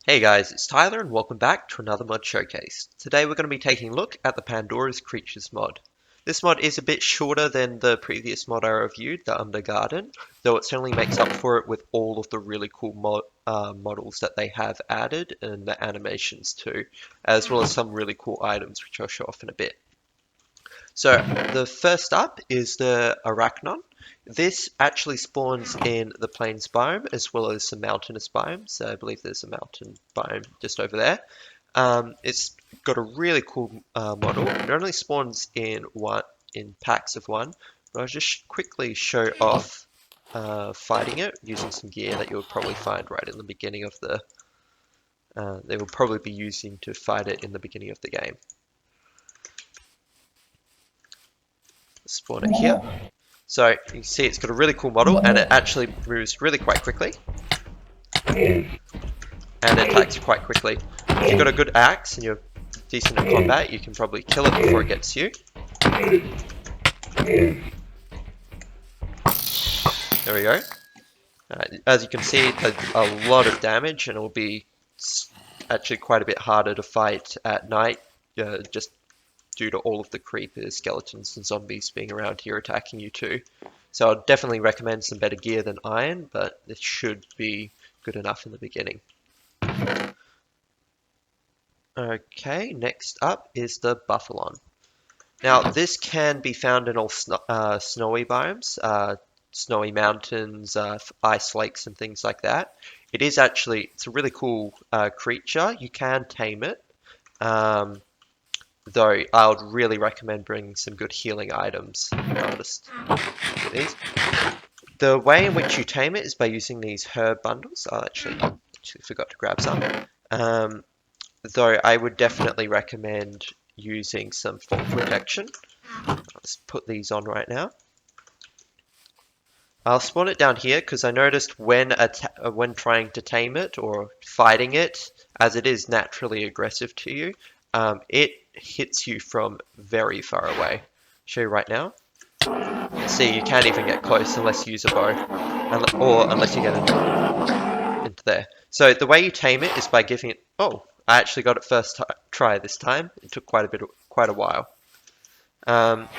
Hey guys, it's Tyler and welcome back to another mod showcase. Today we're going to be taking a look at the Pandora's Creatures mod. This mod is a bit shorter than the previous mod I reviewed, the Undergarden, though it certainly makes up for it with all of the really cool models that they have added and the animations too, as well as some really cool items which I'll show off in a bit. So the first up is the Arachnon. This actually spawns in the plains biome as well as some mountainous biomes. I believe there's a mountain biome just over there. It's got a really cool model. It only spawns in packs of one, but I'll just quickly show off fighting it using some gear that you'll probably find right in the beginning of the. They will probably be using to fight it in the beginning of the game. Spawn it here. So you can see it's got a really cool model and it actually moves really quite quickly and attacks quite quickly. If you've got a good axe and you're decent at combat, you can probably kill it before it gets you. There we go. As you can see, it does a lot of damage and it will be actually quite a bit harder to fight at night, just due to all of the creepers, skeletons, and zombies being around here attacking you too. So I'd definitely recommend some better gear than iron, but it should be good enough in the beginning. Okay, next up is the Buffalon. Now this can be found in all snowy biomes, snowy mountains, ice lakes and things like that. It's a really cool creature. You can tame it. Though I would really recommend bringing some good healing items. I'll just get these. The way in which you tame it is by using these herb bundles. I actually forgot to grab some. Though I would definitely recommend using some fall protection. Let's put these on right now. I'll spawn it down here because I noticed when trying to tame it or fighting it, as it is naturally aggressive to you, it hits you from very far away. I'll show you right now. See, you can't even get close unless you use a bow, or unless you get into there. So the way you tame it is by giving it. Oh, I actually got it first try this time. It took quite a while.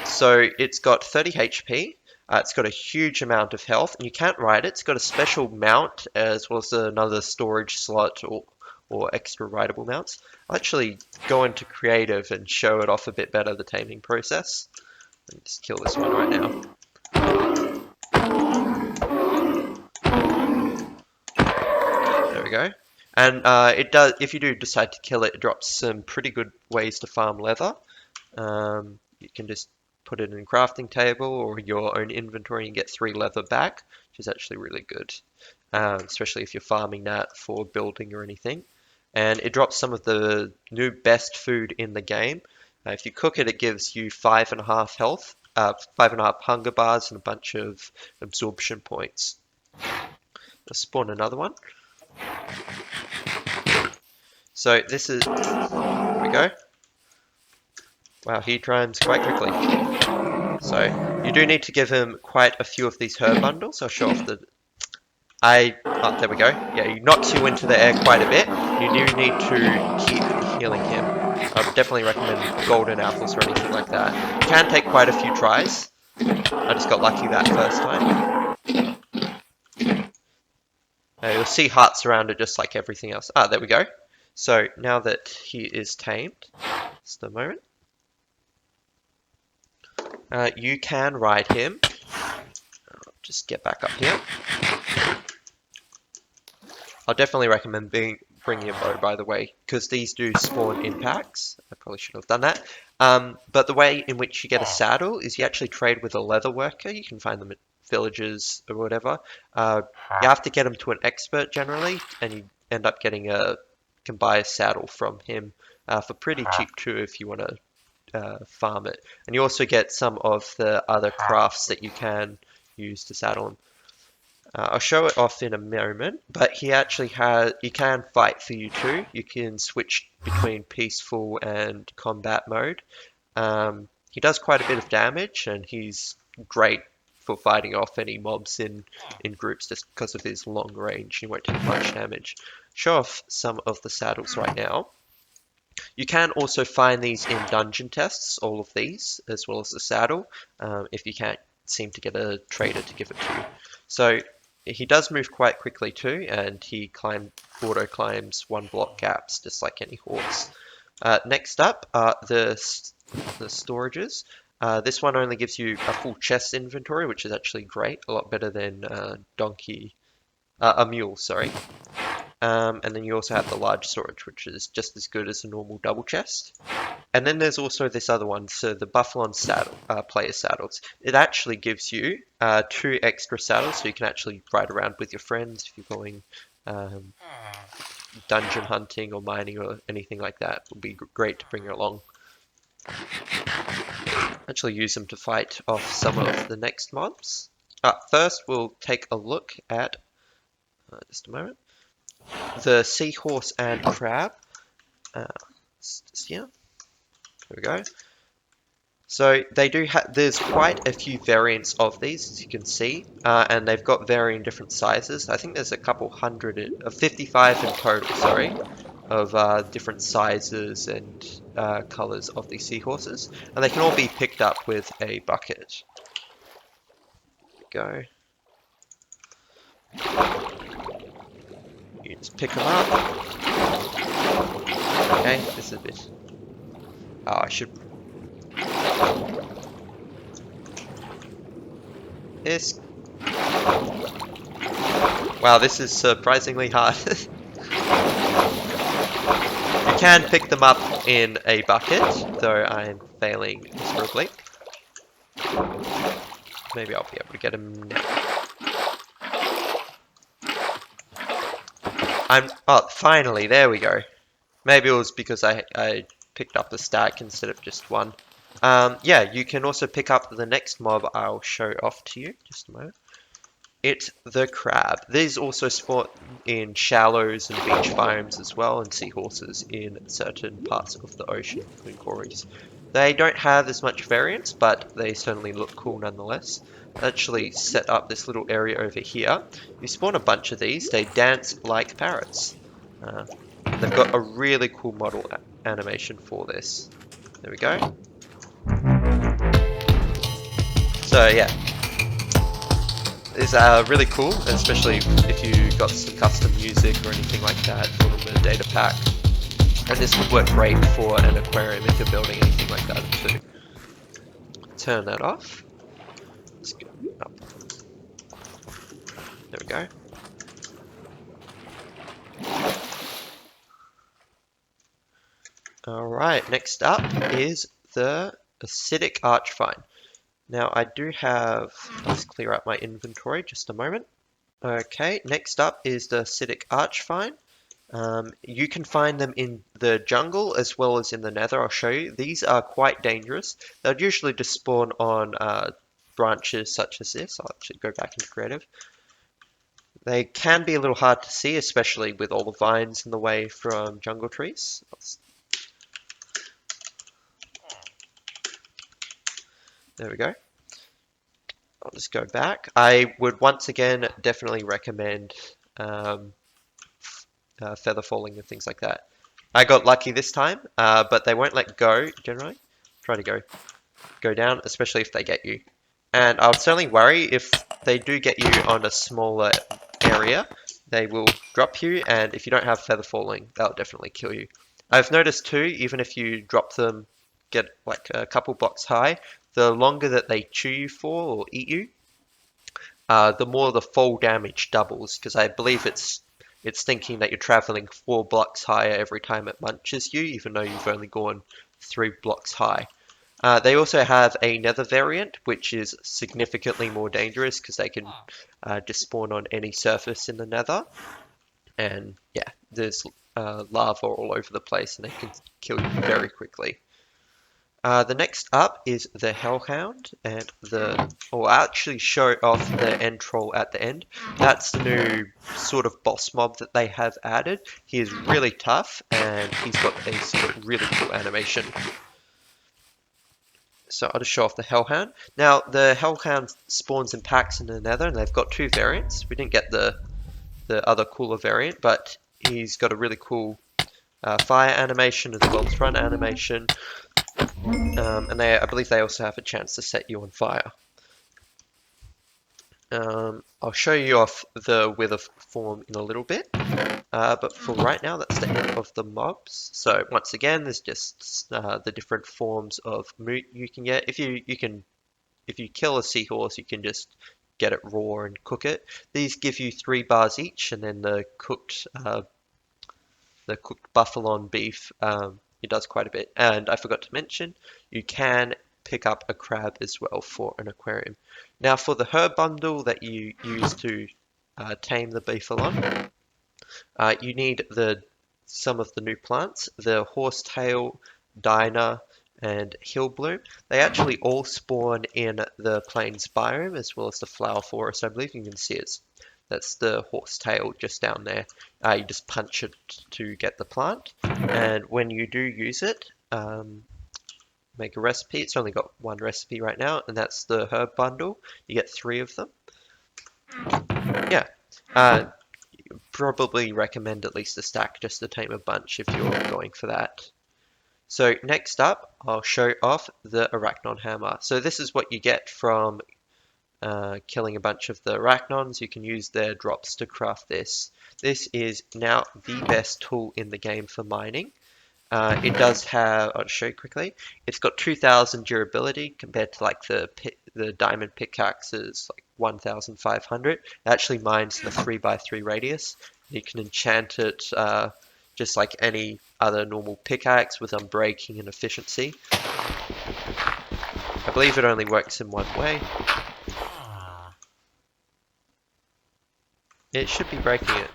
So it's got 30 HP. It's got a huge amount of health, and you can't ride it. It's got a special mount as well as another storage slot or extra rideable mounts. I'll actually go into creative and show it off a bit better, the taming process. Let me just kill this one right now. There we go. And it does. If you do decide to kill it, it drops some pretty good ways to farm leather. You can just put it in a crafting table or your own inventory and get 3 leather back, which is actually really good, especially if you're farming that for building or anything. And it drops some of the new best food in the game. If you cook it, it gives you 5.5 health, 5.5 hunger bars, and a bunch of absorption points. Let's spawn another one. So this is, there we go. Wow, he runs quite quickly. So you do need to give him quite a few of these herb bundles. I'll show off the. Oh, there we go. Yeah, he knocks you into the air quite a bit. You do need to keep healing him. I would definitely recommend golden apples or anything like that. It can take quite a few tries. I just got lucky that first time. You'll see hearts around it just like everything else. Ah, there we go. So now that he is tamed, just a moment. You can ride him. I'll just get back up here. I'll definitely recommend bringing a bow, by the way, because these do spawn in packs. I probably should have done that. But the way in which you get a saddle is you actually trade with a leather worker. You can find them at villages or whatever. You have to get them to an expert generally, and you end up can buy a saddle from him for pretty cheap too if you want to farm it. And you also get some of the other crafts that you can use to saddle him. I'll show it off in a moment, but he can fight for you too. You can switch between peaceful and combat mode. He does quite a bit of damage and he's great for fighting off any mobs in groups just because of his long range. He won't take much damage. Show off some of the saddles right now. You can also find these in dungeon tests, all of these, as well as the saddle, if you can't seem to get a trader to give it to you. So he does move quite quickly too, and he auto climbs 1 block gaps, just like any horse. Next up are the storages. This one only gives you a full chest inventory, which is actually great, a lot better than a mule, sorry. And then you also have the large storage, which is just as good as a normal double chest. And then there's also this other one, so the Buffalon saddle, player saddles. It actually gives you 2 extra saddles, so you can actually ride around with your friends if you're going dungeon hunting or mining or anything like that. It would be great to bring along. Actually use them to fight off some of the next mobs. First, we'll take a look at, just a moment, the seahorse and crab. Just here. There we go. So they do have, there's quite a few variants of these, as you can see, and they've got varying different sizes. I think there's a couple hundred, 55 in total, sorry, of different sizes and colors of these seahorses, and they can all be picked up with a bucket. There we go. You just pick them up. Okay, this is a bit. Oh, I should. This. Wow, this is surprisingly hard. You can pick them up in a bucket, though I'm failing miserably. Maybe I'll be able to get them now. Oh, finally, there we go. Maybe it was because I picked up the stack instead of just one. Yeah, you can also pick up the next mob I'll show off to you. Just a moment. It's the crab. These also spawn in shallows and beach biomes as well, and seahorses in certain parts of the ocean, including quarries. They don't have as much variance, but they certainly look cool nonetheless. I actually set up this little area over here. You spawn a bunch of these. They dance like parrots. They've got a really cool model animation for this. There we go. So yeah, it's really cool, especially if you got some custom music or anything like that for the data pack. And this would work great for an aquarium if you're building anything like that too. Turn that off. Let's go up. There we go. Alright, next up is the acidic archvine. Now I do have, let's clear out my inventory just a moment. Okay, next up is the acidic archvine. You can find them in the jungle as well as in the nether. I'll show you. These are quite dangerous. They'll usually just spawn on branches such as this. I'll actually go back into creative. They can be a little hard to see, especially with all the vines in the way from jungle trees. There we go. I'll just go back. I would once again definitely recommend feather falling and things like that. I got lucky this time, but they won't let go generally. Try to go down, especially if they get you. And I would certainly worry if they do get you on a smaller area, they will drop you, and if you don't have feather falling, they'll definitely kill you. I've noticed too, even if you drop them, get like a couple blocks high, the longer that they chew you for or eat you, the more the fall damage doubles, because I believe it's thinking that you're traveling 4 blocks higher every time it munches you, even though you've only gone 3 blocks high. They also have a nether variant, which is significantly more dangerous because they can just spawn on any surface in the nether. And yeah, there's lava all over the place and they can kill you very quickly. The next up is the Hellhound, and I'll actually show off the end troll at the end. That's the new sort of boss mob that they have added. He is really tough, and he's got a sort of really cool animation. So I'll just show off the Hellhound. Now the Hellhound spawns in packs in the Nether, and they've got two variants. We didn't get the other cooler variant, but he's got a really cool fire animation as well as run animation, and I believe they also have a chance to set you on fire. I'll show you off the wither form in a little bit, but for right now, that's the end of the mobs. So once again, there's just the different forms of meat you can get. If you kill a seahorse, you can just get it raw and cook it. These give you 3 bars each, and then the cooked buffalo beef, it does quite a bit. And I forgot to mention, you can pick up a crab as well for an aquarium. Now for the herb bundle that you use to tame the beefalon, you need some of the new plants, the horsetail, diner, and hillbloom. They actually all spawn in the plains biome as well as the flower forest. I believe you can see it. That's the horsetail just down there. You just punch it to get the plant, and when you do use it, make a recipe. It's only got 1 recipe right now, and that's the herb bundle. You get 3 of them. Yeah. Probably recommend at least a stack just to tame a bunch if you're going for that. So next up, I'll show off the Arachnon Hammer. So this is what you get from killing a bunch of the Arachnons. You can use their drops to craft this. This is now the best tool in the game for mining. It does have, I'll show you quickly, it's got 2000 durability compared to like the diamond pickaxes, like 1500. It actually mines in a 3x3 radius. You can enchant it just like any other normal pickaxe with unbreaking and efficiency. I believe it only works in one way. It should be breaking it.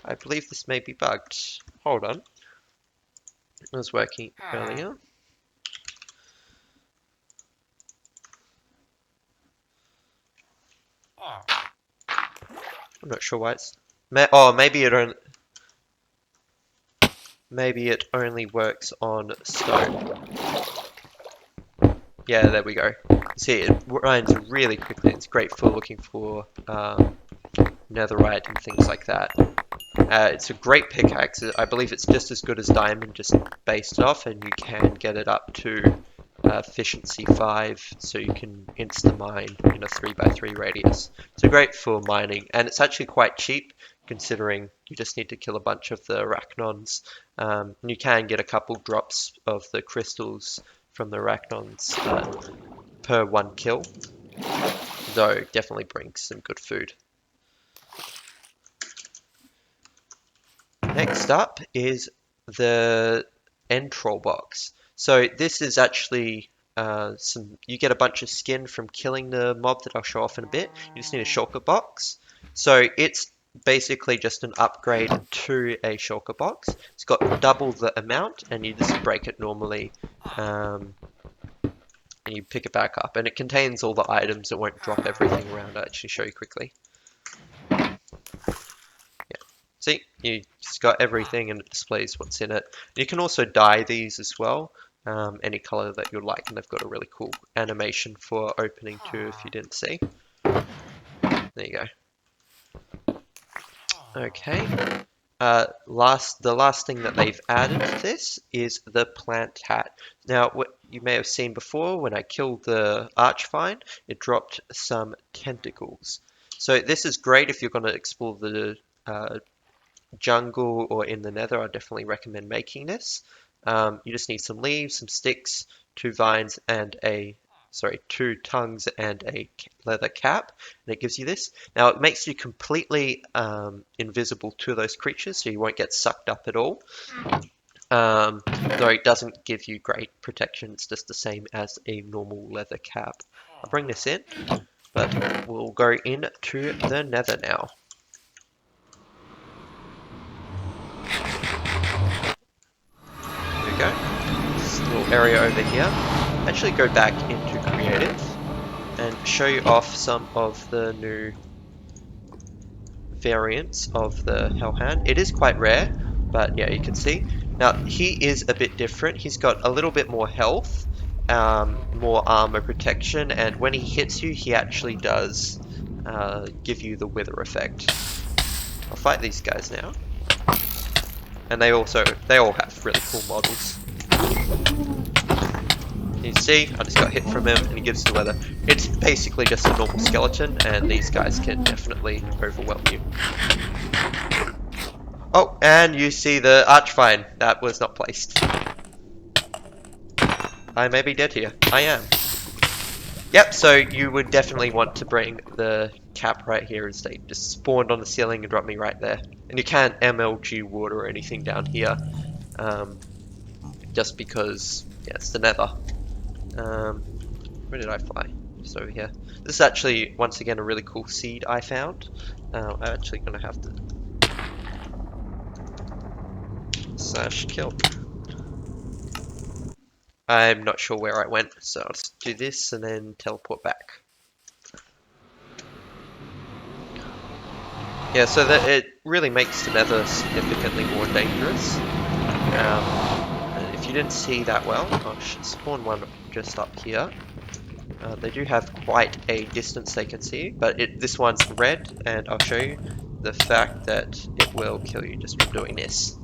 I believe this may be bugged. Hold on. It was working earlier. I'm not sure why it's... maybe it only works on stone. Yeah, there we go. See, it runs really quickly. It's great for looking for netherite and things like that. It's a great pickaxe. I believe it's just as good as diamond, just based off, and you can get it up to efficiency 5, so you can insta-mine in a 3x3 radius. So great for mining, and it's actually quite cheap, considering you just need to kill a bunch of the arachnons. And you can get a couple drops of the crystals from the arachnons per 1 kill, though definitely brings some good food. Next up is the end troll box. So this is actually you get a bunch of skin from killing the mob that I'll show off in a bit. You just need a shulker box. So it's basically just an upgrade to a shulker box. It's got double the amount, and you just break it normally, and you pick it back up. And it contains all the items. It won't drop everything around. I'll actually show you quickly. See, you just got everything and it displays what's in it. You can also dye these as well, any color that you like, and they've got a really cool animation for opening too, if you didn't see. There you go. Okay. The last thing that they've added to this is the plant hat. Now, what you may have seen before, when I killed the archvine, it dropped some tentacles. So this is great if you're going to explore the jungle or in the nether. I definitely recommend making this. You just need some leaves, some sticks, 2 vines, and 2 tongues and a leather cap, and it gives you this. Now it makes you completely invisible to those creatures, so you won't get sucked up at all. Though it doesn't give you great protection, it's just the same as a normal leather cap. I'll bring this in, but we'll go into the nether now. Go. This little area over here. Actually go back into creative and show you off some of the new variants of the Hellhound. It is quite rare, but yeah, you can see Now, he is a bit different. He's got a little bit more health, more armor protection, and when he hits you, he actually does give you the wither effect. I'll fight these guys now. And they all have really cool models. You see, I just got hit from him and he gives the weather. It's basically just a normal skeleton and these guys can definitely overwhelm you. Oh, and you see the archvine. That was not placed. I may be dead here. I am. Yep, so you would definitely want to bring the cap right here as they just spawned on the ceiling and dropped me right there. And you can't MLG water or anything down here. Just because, yeah, it's the Nether. Where did I fly? Just over here. This is actually, once again, a really cool seed I found. I'm actually going to have to slash kill. I'm not sure where I went, so I'll just do this and then teleport back. Yeah, so that it really makes the Nether significantly more dangerous. And if you didn't see that well, I'll spawn one just up here. They do have quite a distance they can see, but this one's red, and I'll show you the fact that it will kill you just from doing this.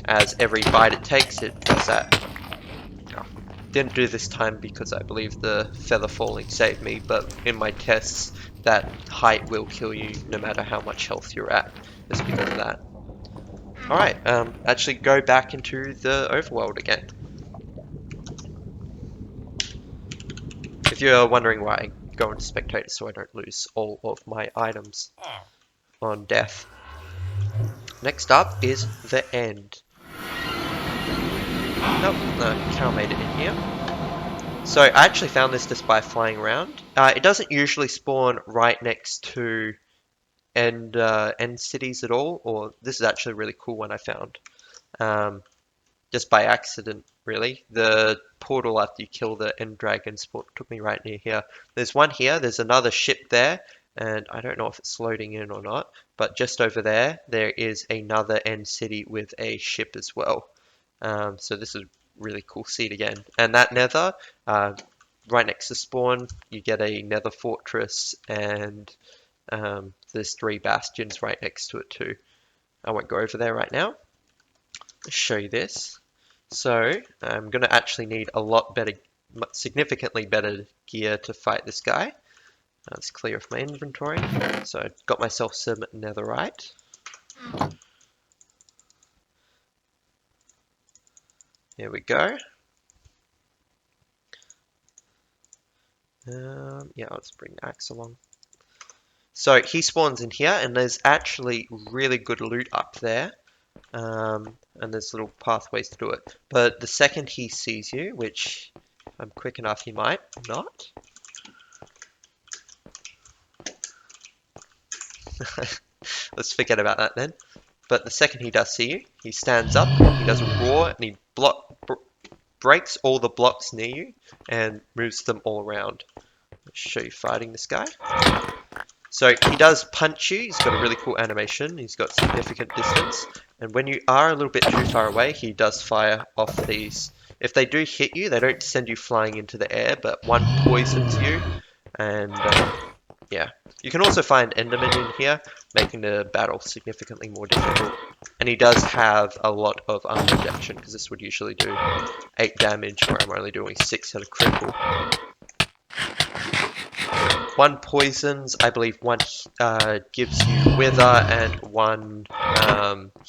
As every bite it takes, it does that. Oh, didn't do this time because I believe the feather falling saved me, but in my tests, that height will kill you no matter how much health you're at, just because of that. Alright, actually go back into the overworld again. If you're wondering why I go into spectator so I don't lose all of my items on death. Next up is the end. Nope, no, cow made it in here. So I actually found this just by flying around. It doesn't usually spawn right next to end cities at all, or this is actually a really cool one I found. Just by accident, really. The portal after you kill the end dragon took me right near here. There's one here, there's another ship there, and I don't know if it's loading in or not, but just over there, there is another end city with a ship as well. So this is really cool seed again. And that nether, right next to spawn, you get a nether fortress, and there's 3 bastions right next to it too. I won't go over there right now. I'll show you this. So I'm going to actually need a lot better, significantly better gear to fight this guy. Let's clear off my inventory. So I got myself some netherite. Here we go. Yeah, I'll just bring the axe along. So he spawns in here, and there's actually really good loot up there. And there's little pathways to do it. But the second he sees you, which I'm quick enough he might not. Let's forget about that then. But the second he does see you, he stands up, he does a roar, and he breaks all the blocks near you and moves them all around. Let's show you fighting this guy. So he does punch you, he's got a really cool animation, he's got significant distance, and when you are a little bit too far away, he does fire off these. If they do hit you, they don't send you flying into the air, but one poisons you, and yeah. You can also find Enderman in here, making the battle significantly more difficult. And he does have a lot of armor reduction, because this would usually do 8 damage, where I'm only doing 6 at a critical. 1 poisons, I believe 1 gives you wither, and 1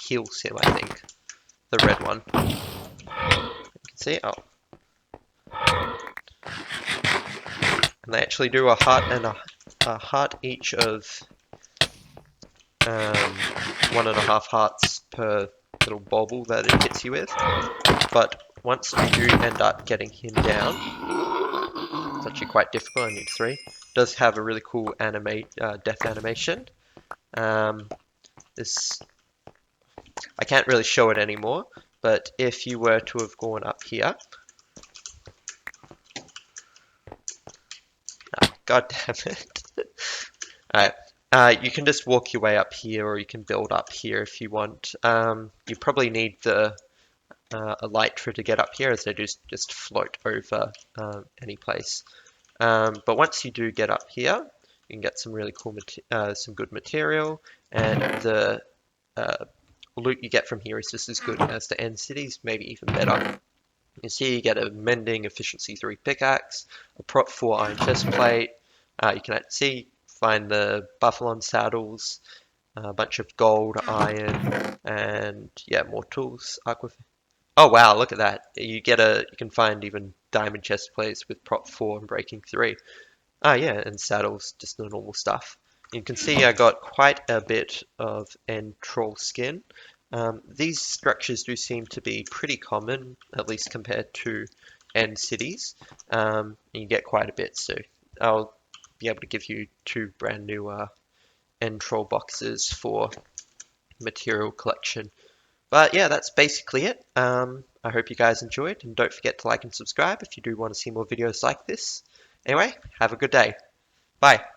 heals him, I think. The red one. You can see, oh. And they actually do a heart and a heart each of 1.5 hearts per little bauble that it hits you with. But once you do end up getting him down, it's actually quite difficult, I need 3. It does have a really cool death animation. This, I can't really show it anymore, but if you were to have gone up here, god damn it. Alright, you can just walk your way up here, or you can build up here if you want. You probably need the elytra to get up here, as they just float over any place. But once you do get up here, you can get some really cool, some good material, and the loot you get from here is just as good as the end cities, maybe even better. You can see you get a mending efficiency 3 pickaxe, a prot 4 iron chest plate. You can see find the buffalo saddles, a bunch of gold, iron, and yeah, more tools. Oh wow, look at that! You can find even diamond chest plates with prot 4 and breaking 3. Ah, yeah, and saddles, just the normal stuff. You can see I got quite a bit of end troll skin. These structures do seem to be pretty common, at least compared to end cities. You get quite a bit, so I'll be able to give you 2 brand new end troll boxes for material collection. But yeah, that's basically it. I hope you guys enjoyed, and don't forget to like and subscribe if you do want to see more videos like this. Anyway, have a good day. Bye.